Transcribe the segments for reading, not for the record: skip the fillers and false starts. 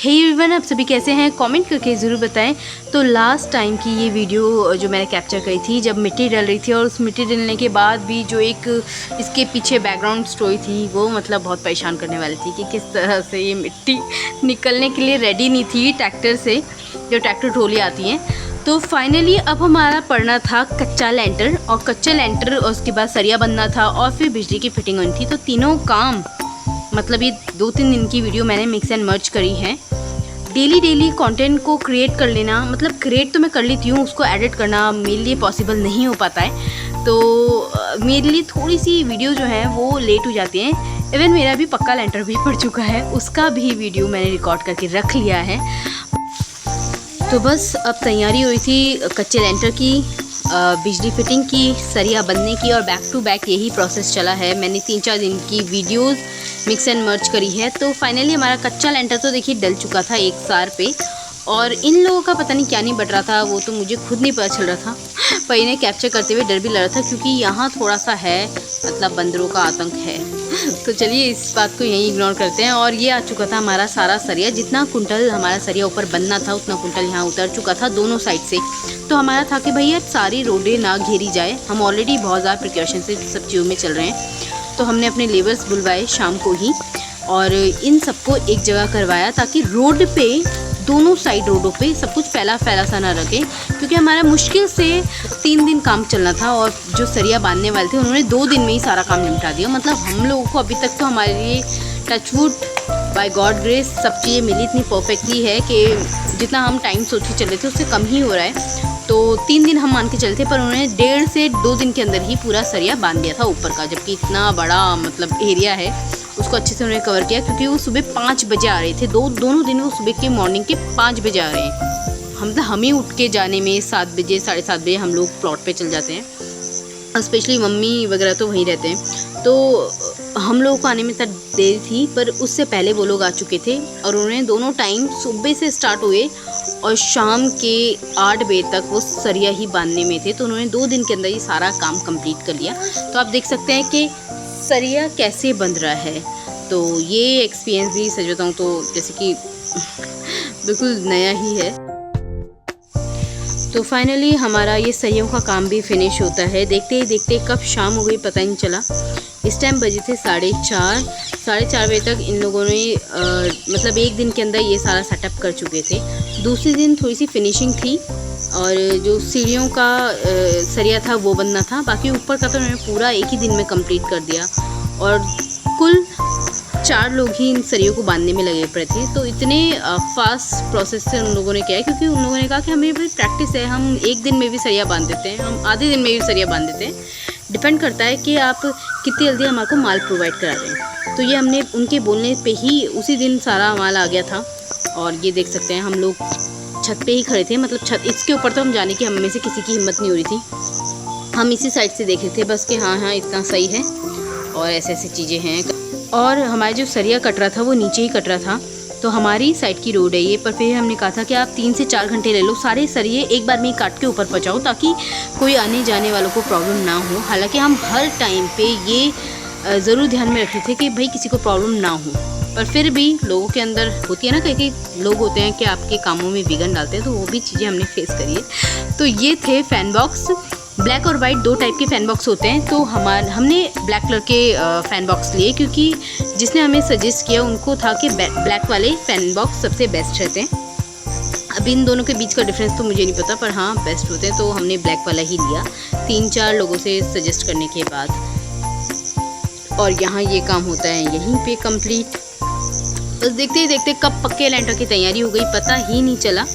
Hey everyone, आप सभी कैसे हैं? कमेंट करके ज़रूर बताएं। तो लास्ट टाइम की ये वीडियो जो मैंने कैप्चर करी थी जब मिट्टी डल रही थी, और उस मिट्टी डलने के बाद भी जो एक इसके पीछे बैकग्राउंड स्टोरी थी वो मतलब बहुत परेशान करने वाली थी कि किस तरह से ये मिट्टी निकलने के लिए रेडी नहीं थी ट्रैक्टर से, जो ट्रैक्टर ट्रॉली आती हैं। तो फाइनली अब हमारा पड़ना था कच्चा लेंटर, और कच्चा लेंटर और उसके बाद सरिया बनना था और फिर बिजली की फिटिंग होनी थी। तो तीनों काम मतलब ये 2-3 दिन की वीडियो मैंने मिक्स एंड मर्ज करी है। डेली कंटेंट को क्रिएट कर लेना, मतलब क्रिएट तो मैं कर लेती हूँ, उसको एडिट करना मेरे लिए पॉसिबल नहीं हो पाता है। तो मेरे लिए थोड़ी सी वीडियो जो है वो लेट हो जाती हैं। इवन मेरा भी पक्का लेंटर भी पड़ चुका है, उसका भी वीडियो मैंने रिकॉर्ड करके रख लिया है। तो बस अब तैयारी हुई थी कच्चे लेंटर की, बिजली फिटिंग की, सरिया बनने की, और बैक टू बैक यही प्रोसेस चला है। मैंने 3-4 दिन की वीडियोस मिक्स एंड मर्ज करी है। तो फाइनली हमारा कच्चा लेंटर तो देखिए डल चुका था एक सार पे, और इन लोगों का पता नहीं क्या नहीं बट रहा था, वो तो मुझे खुद नहीं पता चल रहा था। पर इन्हें कैप्चर करते हुए डर भी लग रहा था क्योंकि यहाँ थोड़ा सा है, मतलब बंदरों का आतंक है। तो चलिए इस बात को यहीं इग्नोर करते हैं। और ये आ चुका था हमारा सारा सरिया, जितना कुंटल हमारा सरिया ऊपर बनना था उतना कुंटल यहाँ उतर चुका था दोनों साइड से। तो हमारा था कि भैया सारी रोडें ना घेरी जाए, हम ऑलरेडी बहुत ज़्यादा प्रिकॉशन से सब चीज़ों में चल रहे हैं। तो हमने अपने लेबर्स बुलवाए शाम को ही, और इन सबको एक जगह करवाया ताकि रोड पे, दोनों साइड रोडों पे सब कुछ फैला सा ना रखे, क्योंकि हमारा मुश्किल से 3 दिन काम चलना था, और जो सरिया बांधने वाले थे उन्होंने 2 दिन में ही सारा काम निपटा दिया। मतलब हम लोगों को अभी तक तो हमारे लिए टचवुड बाय गॉड ग्रेस सब चीज़ें मिली इतनी परफेक्टली है कि जितना हम टाइम सोच के चले थे उससे कम ही हो रहा है। तो 3 दिन हम मान के चले थे, पर उन्होंने 1.5 से 2 दिन के अंदर ही पूरा सरिया बांध दिया था ऊपर का, जबकि इतना बड़ा मतलब एरिया है उसको अच्छे से उन्होंने कवर किया। क्योंकि वो सुबह 5 बजे आ रहे थे, दोनों दिन वो सुबह के मॉर्निंग के 5 बजे आ रहे हैं। हम ही उठ के जाने में 7 बजे 7:30 बजे हम लोग प्लॉट पे चल जाते हैं, और स्पेशली मम्मी वगैरह तो वहीं रहते हैं। तो हम लोगों को आने में इतना देर थी, पर उससे पहले वो लोग आ चुके थे, और उन्होंने दोनों टाइम सुबह से स्टार्ट हुए और शाम के 8 बजे तक वो सरिया ही बांधने में थे। तो उन्होंने 2 दिन के अंदर ये सारा काम कंप्लीट कर लिया। तो आप देख सकते हैं कि सरिया कैसे बंध रहा है। तो ये एक्सपीरियंस भी सच बताऊँ तो जैसे कि बिल्कुल नया ही है। तो फाइनली हमारा ये सरियों का काम भी फिनिश होता है। देखते ही देखते कब शाम हो गई पता ही नहीं चला। इस टाइम बजे थे 4:30 बजे तक इन लोगों ने मतलब एक दिन के अंदर ये सारा सेटअप कर चुके थे। दूसरे दिन थोड़ी सी फिनिशिंग थी, और जो सीढ़ियों का सरिया था वो बनना था, बाकी ऊपर का तो उन्होंने पूरा एक ही दिन में कंप्लीट कर दिया। और कुल 4 लोग ही इन सरियों को बांधने में लगे पड़े थे। तो इतने फास्ट प्रोसेस से उन लोगों ने किया है, क्योंकि उन लोगों ने कहा कि हमें भी प्रैक्टिस है, हम एक दिन में भी सरिया बांध देते हैं, हम आधे दिन में भी सरिया बांध देते हैं। डिपेंड करता है कि आप कितनी जल्दी हमारे को माल प्रोवाइड करा रहे हैं। तो ये हमने उनके बोलने पे ही उसी दिन सारा माल आ गया था। और ये देख सकते हैं हम लोग छत पे ही खड़े थे, मतलब छत, इसके ऊपर तो हम जाने की हम में से किसी की हिम्मत नहीं हो रही थी। हम इसी साइड से देख रहे थे बस कि हाँ इतना सही है, और ऐसी चीज़ें हैं। और हमारा जो सरिया कट रहा था वो नीचे ही कट रहा था, तो हमारी साइड की रोड है ये। पर फिर हमने कहा था कि आप 3 से 4 घंटे ले लो, सारे सरिये एक बार में ही काट के ऊपर पहुँचाओ ताकि कोई आने जाने वालों को प्रॉब्लम ना हो। हालांकि हम हर टाइम पे ये ज़रूर ध्यान में रखते थे कि भाई किसी को प्रॉब्लम ना हो, पर फिर भी लोगों के अंदर होती है ना, कई लोग होते हैं कि आपके कामों में विघन डालते हैं। तो वो भी चीज़ें हमने फेस करी है। तो ये थे फ़ैन बॉक्स। ब्लैक और वाइट 2 टाइप के फ़ैन बॉक्स होते हैं। तो हमने ब्लैक कलर के फ़ैन बॉक्स लिए, क्योंकि जिसने हमें सजेस्ट किया उनको था कि ब्लैक वाले फ़ैन बॉक्स सबसे बेस्ट रहते हैं। अब इन दोनों के बीच का डिफरेंस तो मुझे नहीं पता, पर हाँ बेस्ट होते हैं। तो हमने ब्लैक वाला ही लिया 3-4 लोगों से सजेस्ट करने के बाद। और यहाँ ये काम होता है यहीं पे कंप्लीट। बस देखते ही देखते कब पक्के लेंटर की तैयारी हो गई पता ही नहीं चला।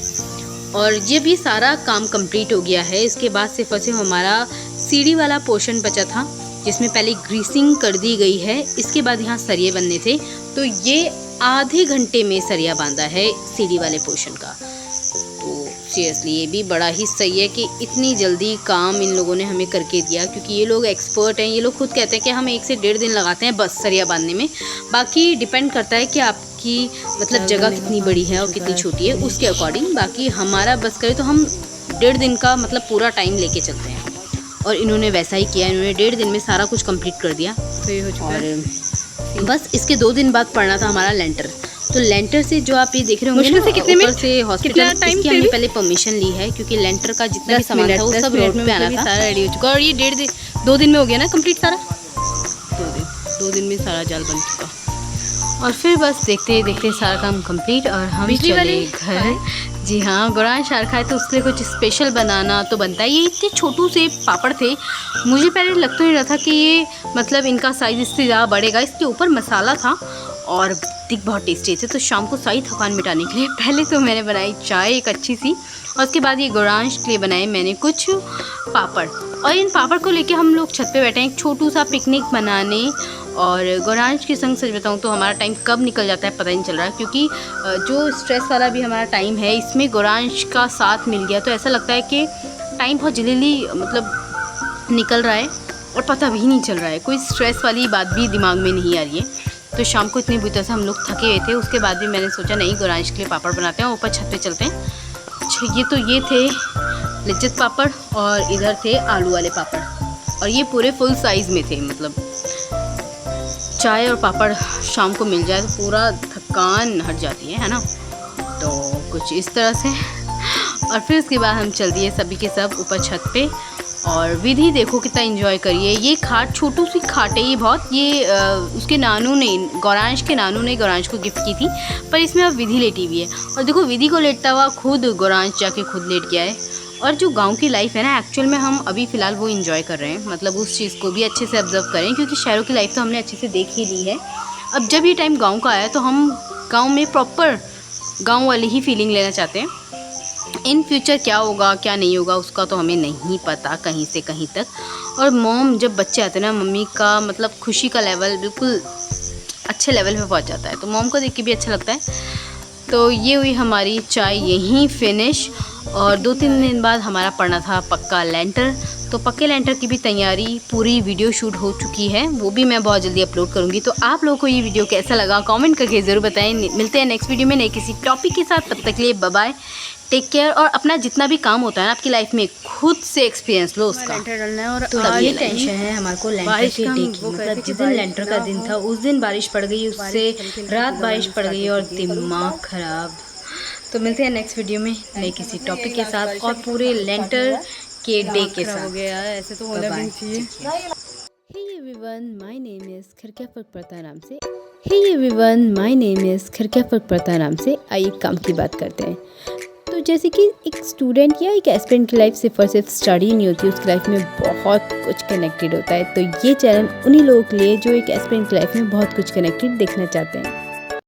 और जब ये सारा काम कंप्लीट हो गया है, इसके बाद सिर्फ और सिर्फ हमारा सीढ़ी वाला पोर्शन बचा था, जिसमें पहले ग्रीसिंग कर दी गई है। इसके बाद यहाँ सरिये बनने थे। तो ये आधे घंटे में सरिया बांधा है सीढ़ी वाले पोर्शन का। तो सीरियसली ये भी बड़ा ही सही है कि इतनी जल्दी काम इन लोगों ने हमें करके दिया, क्योंकि ये लोग एक्सपर्ट हैं। ये लोग खुद कहते हैं कि हम 1 से 1.5 दिन लगाते हैं बस सरिया बांधने में। बाकी डिपेंड करता है कि आपकी मतलब जगह कितनी बड़ी है और कितनी छोटी है, उसके अकॉर्डिंग। बाकी हमारा बस करे तो हम 1.5 दिन का मतलब पूरा टाइम लेके चलते हैं, और इन्होंने वैसा ही किया। इन्होंने 1.5 दिन में सारा कुछ कंप्लीट कर दिया। तो ये हो चुका है। बस इसके 2 दिन बाद पड़ना था हमारा लेंटर। तो लेंटर से जो आप ये देख रहे होंगे मुश्किल से कितने में, से हॉस्पिटल इसकी हमने पहले परमिशन ली है, क्योंकि लेंटर का जितना भी सामान था वो सब रोड पे आना था। सारा रेडी हो चुका और ये 2 दिन में हो गया ना कंप्लीट सारा। 2 दिन में सारा जाल बन चुका। और फिर बस देखते देखते सारा काम कंप्लीट और हम चले घर। जी हाँ, गुरान शार खाए तो उसके लिए कुछ स्पेशल बनाना तो बनता है। ये इतने छोटू से पापड़ थे, मुझे पहले लग तो नहीं रहा था कि ये मतलब इनका साइज़ इससे ज़्यादा बढ़ेगा। इसके ऊपर मसाला था और दिख बहुत टेस्टी थे। तो शाम को सारी थकान मिटाने के लिए पहले तो मैंने बनाई चाय एक अच्छी सी, और उसके बाद ये गुरांश के लिए बनाए मैंने कुछ पापड़। और इन पापड़ को लेके हम लोग छत पे बैठे हैं एक छोटू सा पिकनिक मनाने। और गुरांश के संग सच बताऊँ तो हमारा टाइम कब निकल जाता है पता ही नहीं चल रहा है, क्योंकि जो स्ट्रेस वाला भी हमारा टाइम है इसमें गुरांश का साथ मिल गया, तो ऐसा लगता है कि टाइम बहुत जल्दी मतलब निकल रहा है और पता भी नहीं चल रहा है। कोई स्ट्रेस वाली बात भी दिमाग में नहीं आ रही है। तो शाम को इतनी बुरी तरह से हम लोग थके हुए थे, उसके बाद भी मैंने सोचा नहीं गुरांश के लिए पापड़ बनाते हैं, ऊपर छत पे चलते हैं। अच्छा, ये थे लिज्जत पापड़ और इधर थे आलू वाले पापड़, और ये पूरे फुल साइज़ में थे। मतलब चाय और पापड़ शाम को मिल जाए तो पूरा थकान हट जाती है ना। तो कुछ इस तरह से। और फिर उसके बाद हम चल दिए सभी के सब ऊपर छत पे। और विधि देखो कितना एंजॉय करिए। ये खाट छोटू सी खाट है ये बहुत, ये उसके नानू ने, गौरांश के नानू ने गौरांश को गिफ्ट की थी, पर इसमें अब विधि लेटी हुई है। और देखो विधि को लेटता हुआ खुद गौरांश जाके खुद लेट गया है। और जो गांव की लाइफ है ना, एक्चुअल में हम अभी फ़िलहाल वो एंजॉय कर रहे हैं। मतलब उस चीज़ को भी अच्छे से ऑब्जर्व करें, क्योंकि शहरों की लाइफ तो हमने अच्छे से देख ही ली है। अब जब ये टाइम गाँव का आया तो हम गाँव में प्रॉपर गाँव वाली ही फीलिंग लेना चाहते हैं। इन फ्यूचर क्या होगा क्या नहीं होगा उसका तो हमें नहीं पता कहीं से कहीं तक। और मॉम जब बच्चे आते हैं ना, मम्मी का मतलब खुशी का लेवल बिल्कुल अच्छे लेवल पे पहुंच जाता है, तो मॉम को देख के भी अच्छा लगता है। तो ये हुई हमारी चाय यहीं फिनिश। और 2-3 दिन बाद हमारा पड़ना था पक्का लेंटर, तो पक्के लेंटर की भी तैयारी पूरी वीडियो शूट हो चुकी है, वो भी मैं बहुत जल्दी अपलोड करूँगी। तो आप लोगों को ये वीडियो कैसा लगा कमेंट करके ज़रूर बताएं। मिलते हैं नेक्स्ट वीडियो में नए किसी टॉपिक के साथ, तब तक के लिए बाय बाय, टेक केयर। और अपना जितना भी काम होता है ना आपकी लाइफ में खुद से एक्सपीरियंस लो उसका। लेंटर डालना है। और तो ये टेंशन है हमारे को लेंटर के डे की। मतलब जिस दिन लेंटर का दिन था उस दिन बारिश पड़ गई, उससे रात बारिश पड़ गई और दिमाग ख़राब। तो मिलते हैं नेक्स्ट वीडियो में नए किसी टॉपिक के साथ और पूरे लेंटर के डे के साथ। हो गया ऐसे तो होना भी नहीं चाहिए। Hey everyone, my name is खरक्या फर्क पड़ता नाम से। Hey everyone, my name is खरक्या फर्क पड़ता नाम से। आइए काम की बात करते हैं। तो जैसे कि एक स्टूडेंट या एक एस्पिरेंट की लाइफ सिर्फ और सिर्फ स्टडी नहीं होती, उसकी लाइफ में बहुत कुछ कनेक्टेड होता है। तो ये चैनल उन्हीं लोगों के लिए जो एक एस्पिरेंट की लाइफ में बहुत कुछ कनेक्टेड देखना चाहते हैं।